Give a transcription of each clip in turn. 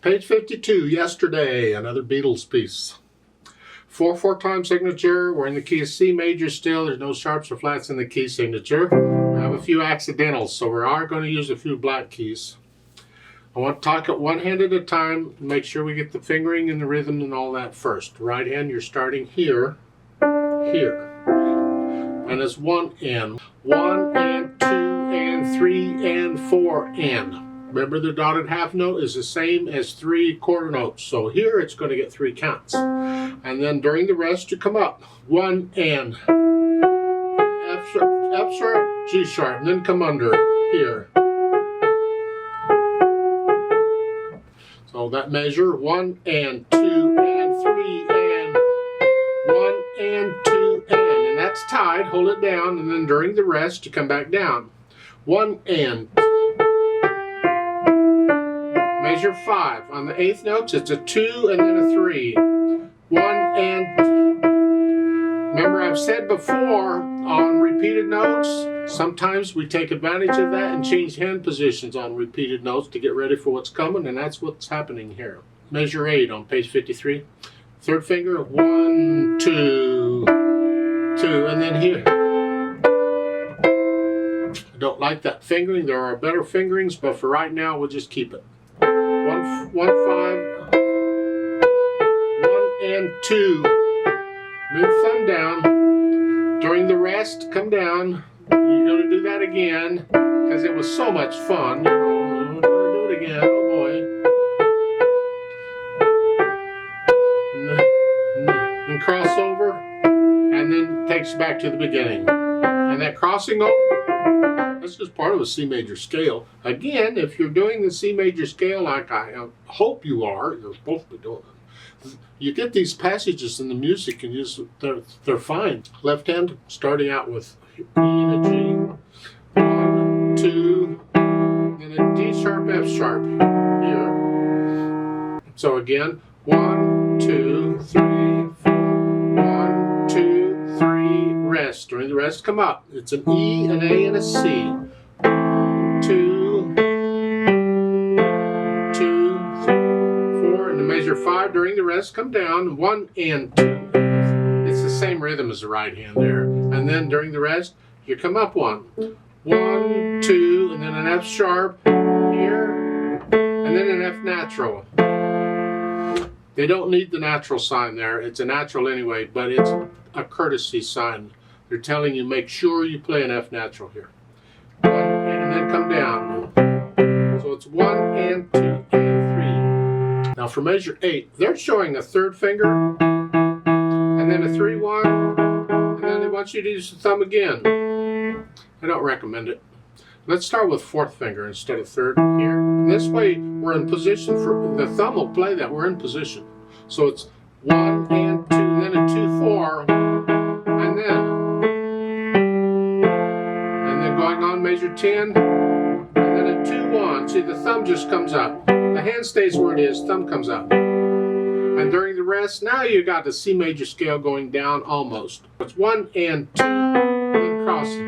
Page 52, Yesterday, another Beatles piece. 4/4 time signature. We're in the key of C major still. There's no sharps or flats in the key signature. We have a few accidentals, so we are going to use a few black keys. I want to talk it one hand at a time. Make sure we get the fingering and the rhythm and all that first. Right hand, you're starting here, here. And it's 1 and 1 and 2 and 3 and 4 and. Remember, the dotted half note is the same as 3 quarter notes. So here it's going to get 3 counts. And then during the rest, you come up 1 and F sharp, G sharp, and then come under here. So that measure 1 and 2 and 3 and 1 and 2 and that's tied. Hold it down, and then during the rest, you come back down. 1 and. Measure 5. On the 8th notes, it's a 2 and then a 3. 1 and 2. Remember, I've said before on repeated notes, sometimes we take advantage of that and change hand positions on repeated notes to get ready for what's coming, and that's what's happening here. Measure 8 on page 53. Third finger, 1, 2, 2, and then here. I don't like that fingering. There are better fingerings, but for right now, we'll just keep it. 1, 5, 1 and 2. Move thumb down. During the rest, come down. You're going to do that again because it was so much fun. You know, we're going to do it again. Oh boy. And cross over, and then takes you back to the beginning. And that crossing over, that's just part of a C major scale. Again, if you're doing the C major scale like I hope you are, you're supposed to be doing it. You get these passages in the music and they're fine. Left hand starting out with E and a G. 1, 2, and a D sharp, F sharp here. So again, 1, 2, 3, 4. 1, 2, 3, rest. During the rest, come up. It's an E, an A, and a C. 2, 2, 3, 4, and the measure 5. During the rest, come down. 1 and 2. It's the same rhythm as the right hand there. And then during the rest, you come up 1. 1, 2, and then an F sharp here, and then an F natural. They don't need the natural sign there. It's a natural anyway, but it's a courtesy sign. They're telling you make sure you play an F natural here. 1 and then come down. So it's 1 and 2 and 3. Now for measure 8, they're showing a third finger and then a 3-1, and then they want you to use the thumb again. I don't recommend it. Let's start with 4th finger instead of 3rd here. And this way we're in position for the thumb will play that. We're in position. So it's 1 and 2, and then a 2, 4, and then going on measure 10, and then a 2, 1. See, the thumb just comes up. The hand stays where it is, thumb comes up. And during the rest, now you got the C major scale going down almost. It's 1 and 2, and then crossing.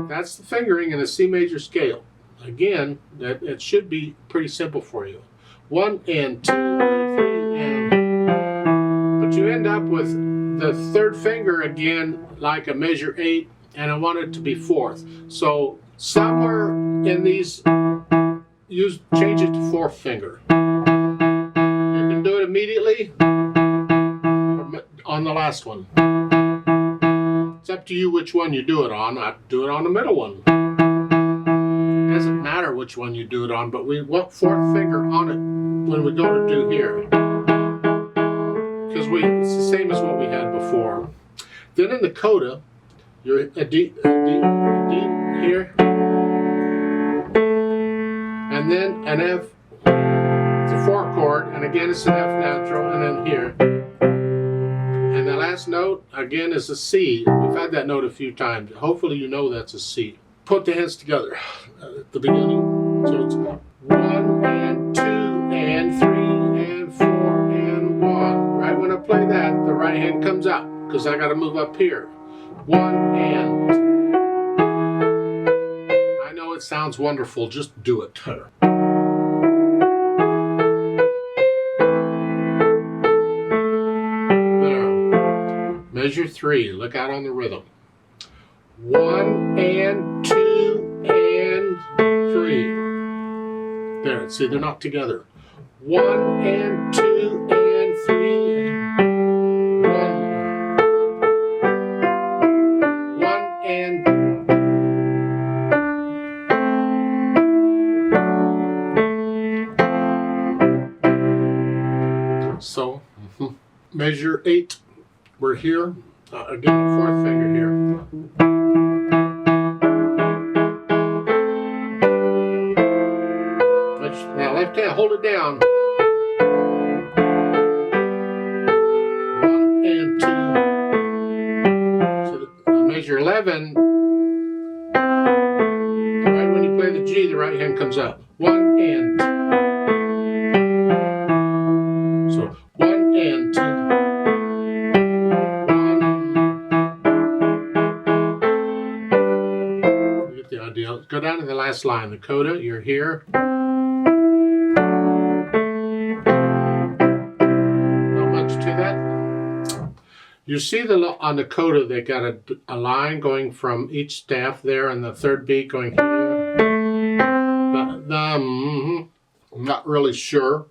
That's the fingering in a C major scale. Again, it should be pretty simple for you. 1 and 2, 3 and. But you end up with the 3rd finger again like a measure 8, and I want it to be 4th. So somewhere in these, change it to 4th finger. You can do it immediately on the last one. It's up to you which one you do it on. I do it on the middle one. It doesn't matter which one you do it on, but we want 4th finger on it when we go to do here. Because it's the same as what we had before. Then in the coda, you're a D here, and then an F, it's a 4 chord, and again it's an F natural, and then here. And the last note, again, is a C. We've had that note a few times. Hopefully you know that's a C. Put the hands together at the beginning. So it's 1 and 2 and 3 and 4 and 1. Right when I play that, the right hand comes out because I got to move up here. 1 and. I know it sounds wonderful. Just do it. Measure 3. Look out on the rhythm. 1 and 2 and 3. There, see, they're not together. 1 and 2 and 3. 1 and. So, measure 8. We're here. Again, the fourth finger here. Now, left hand, hold it down. 1 and 2. So measure 11. Right when you play the G, the right hand comes up. 1 and 2. So 1 and 2. 1. You get the idea. Let's go down to the last line. The coda, you're here. You see on the coda they got a line going from each staff there and the third beat going here. I'm not really sure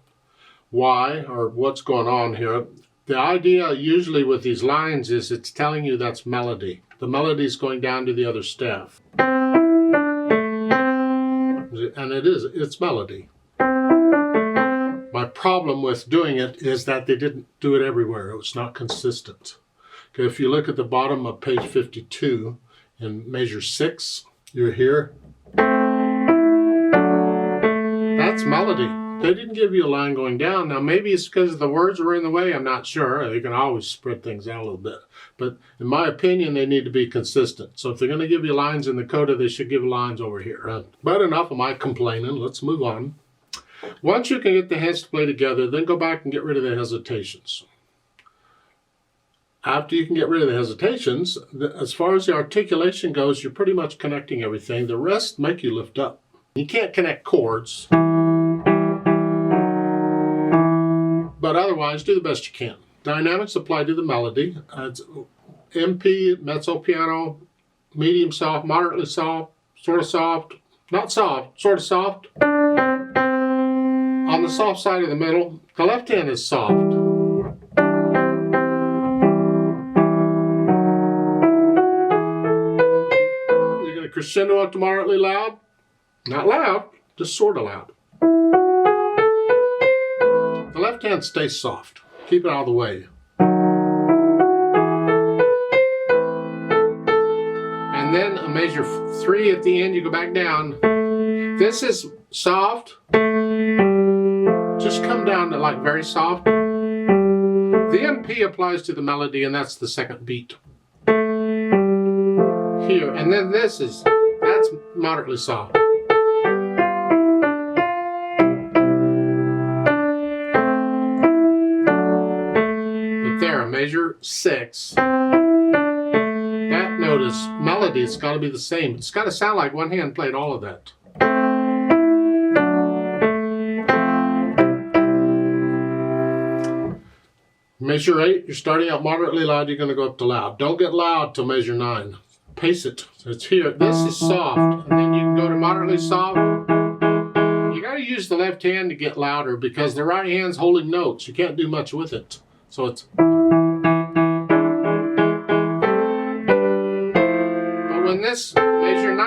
why or what's going on here. The idea usually with these lines is it's telling you that's melody. The melody is going down to the other staff. And it's melody. My problem with doing it is that they didn't do it everywhere. It was not consistent. Okay, if you look at the bottom of page 52 in measure 6, you're here. That's melody. They didn't give you a line going down. Now maybe it's because the words were in the way. I'm not sure. They can always spread things out a little bit. But in my opinion, they need to be consistent. So if they're going to give you lines in the coda, they should give lines over here. But enough of my complaining. Let's move on. Once you can get the hands to play together, then go back and get rid of the hesitations. After you can get rid of the hesitations, as far as the articulation goes, you're pretty much connecting everything. The rest make you lift up. You can't connect chords, but otherwise do the best you can. Dynamics apply to the melody. It's MP, mezzo piano, medium soft, moderately soft, sort of soft, not soft, sort of soft. On the soft side of the middle, the left hand is soft. You're going to crescendo up to moderately loud. Not loud, just sort of loud. The left hand stays soft. Keep it out of the way. And then a measure 3 at the end, you go back down. This is soft. Just come down to like very soft. The MP applies to the melody, and that's the second beat. Here, and then that's moderately soft. But there, measure 6. That note is melody. It's got to be the same. It's got to sound like one hand played all of that. Measure 8, you're starting out moderately loud, you're going to go up to loud. Don't get loud till measure 9. Pace it. So it's here. This is soft. And then you can go to moderately soft. You got to use the left hand to get louder because the right hand's holding notes. You can't do much with it. So it's... But when this measure 9,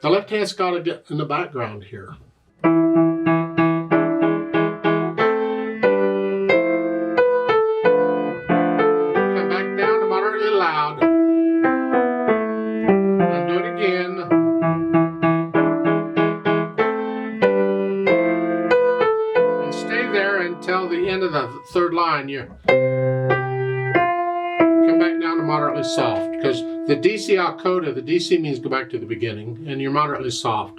the left hand's got to get in the background here. Until the end of the third line, you come back down to moderately soft because the DC al coda, the DC means go back to the beginning, and you're moderately soft.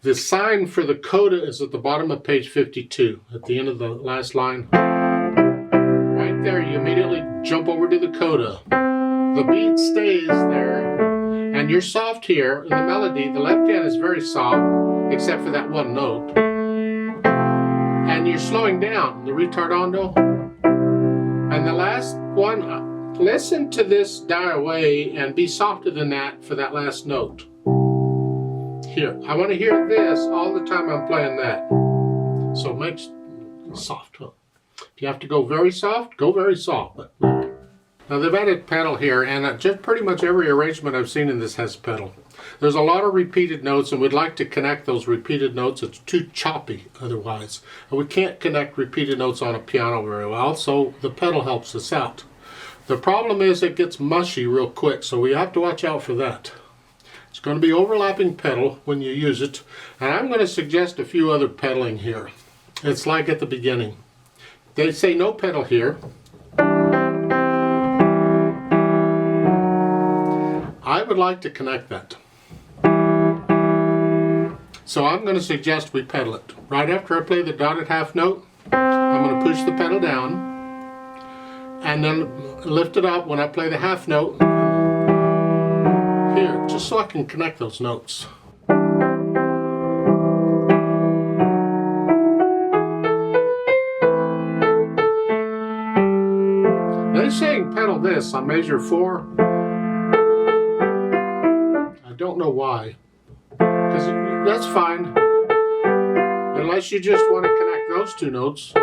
The sign for the coda is at the bottom of page 52, at the end of the last line. Right there, you immediately jump over to the coda. The beat stays there, and you're soft here. In the melody, the left hand is very soft, except for that one note. and you're slowing down the retardando. And the last one, listen to this die away and be softer than that for that last note. Here, I want to hear this all the time I'm playing that. So make soft. If you have to go very soft, go very soft. Now they've added pedal here, and just pretty much every arrangement I've seen in this has pedal. There's a lot of repeated notes, and we'd like to connect those repeated notes. It's too choppy otherwise. And we can't connect repeated notes on a piano very well, so the pedal helps us out. The problem is it gets mushy real quick, so we have to watch out for that. It's going to be overlapping pedal when you use it, and I'm going to suggest a few other pedaling here. It's like at the beginning. They say no pedal here. I would like to connect that. So I'm going to suggest we pedal it. Right after I play the dotted half note, I'm going to push the pedal down and then lift it up when I play the half note here, just so I can connect those notes. They're saying pedal this on measure 4. I don't know why. Because that's fine. Unless you just want to connect those two notes.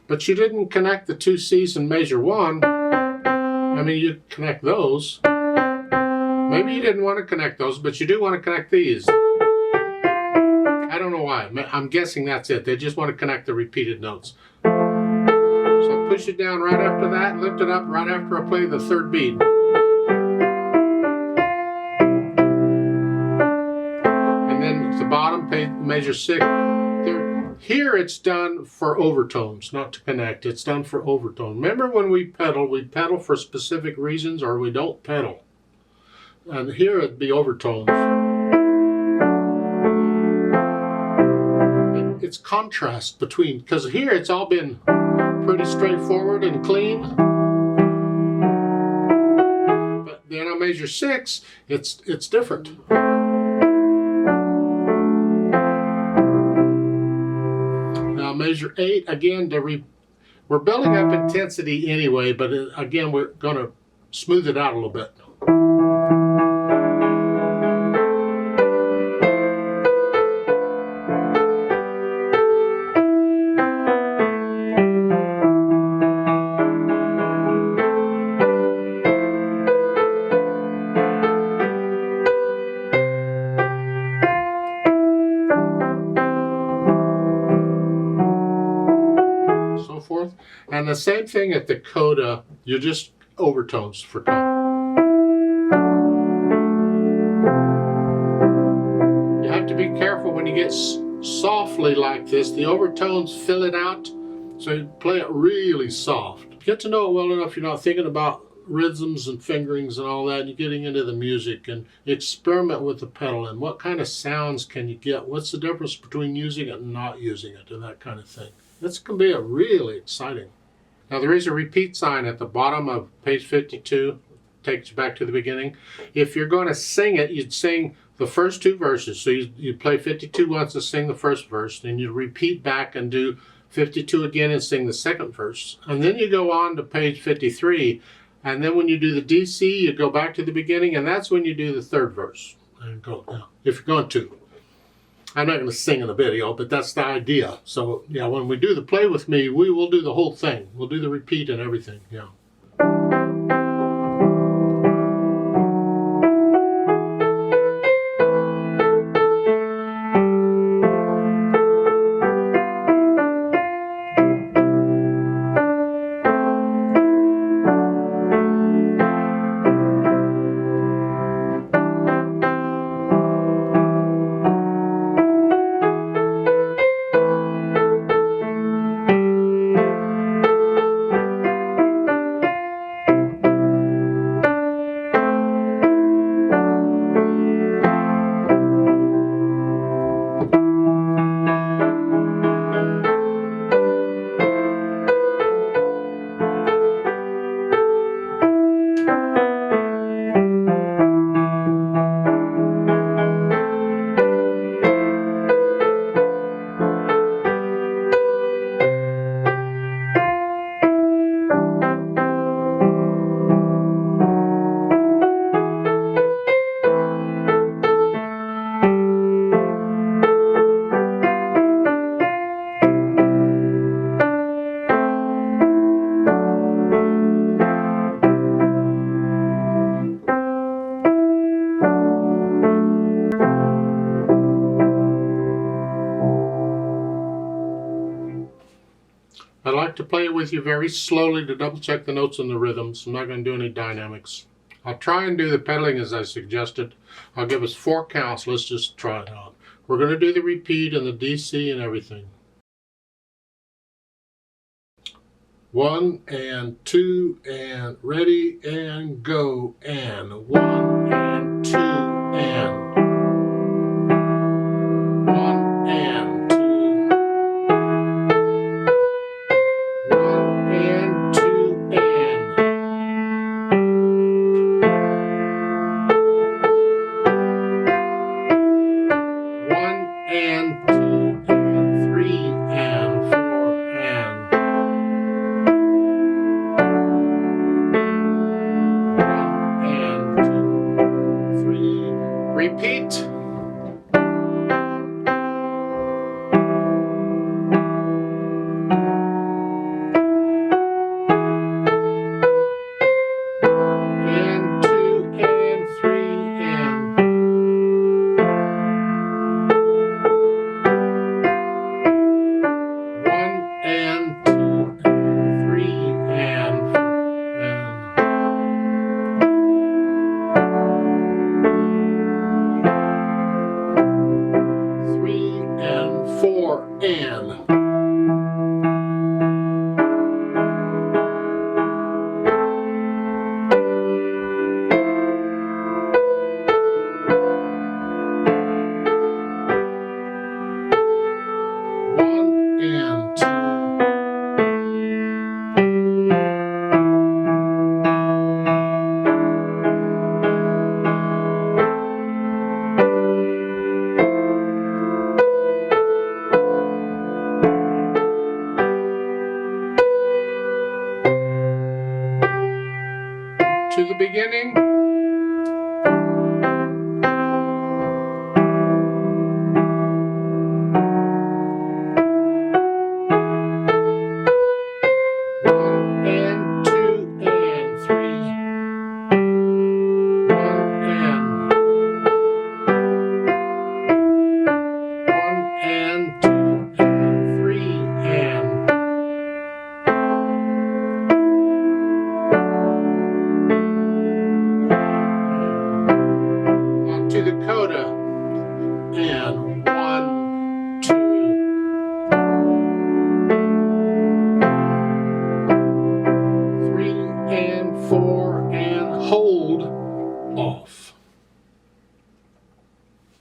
But you didn't connect the 2 C's in measure 1. I mean, you connect those. Maybe you didn't want to connect those, but you do want to connect these. I don't know why. I'm guessing that's it. They just want to connect the repeated notes. So push it down right after that, lift it up right after I play the 3rd beat. And then at the bottom, measure 6. Here it's done for overtones, not to connect. It's done for overtone. Remember when we pedal for specific reasons, or we don't pedal. And here it'd be overtones. It's contrast between, because here it's all been pretty straightforward and clean. But then on measure 6, it's different. Now measure 8, again, we're building up intensity anyway, but again, we're going to smooth it out a little bit. Forth. And the same thing at the coda, you're just overtones for tone. You have to be careful when you get softly like this. The overtones fill it out, so you play it really soft. Get to know it well enough, you're not thinking about rhythms and fingerings and all that. You're getting into the music and experiment with the pedal and what kind of sounds can you get. What's the difference between using it and not using it and that kind of thing. This can be a really exciting. Now there is a repeat sign at the bottom of page 52. Takes you back to the beginning. If you're going to sing it, you'd sing the first 2 verses. So you play 52 once and sing the first verse. Then you repeat back and do 52 again and sing the second verse. And then you go on to page 53. And then when you do the DC, you go back to the beginning. And that's when you do the 3rd verse. And go down, if you're going to. I'm not going to sing in the video, but that's the idea. So, yeah, when we do the play with me, we will do the whole thing. We'll do the repeat and everything, yeah. like to play it with you very slowly to double check the notes and the rhythms. I'm not going to do any dynamics. I'll try and do the pedaling as I suggested. I'll give us 4 counts. Let's just try it out. We're going to do the repeat and the DC and everything. 1 and 2 and ready and go, and 1 and 2 and 1 and 2, 1 and 2 and 1 and 2 and 3 and 4 and 1 and 2, 3. Repeat. And 2 and 3 and 1 and 2 and 3 and 3 and 4 and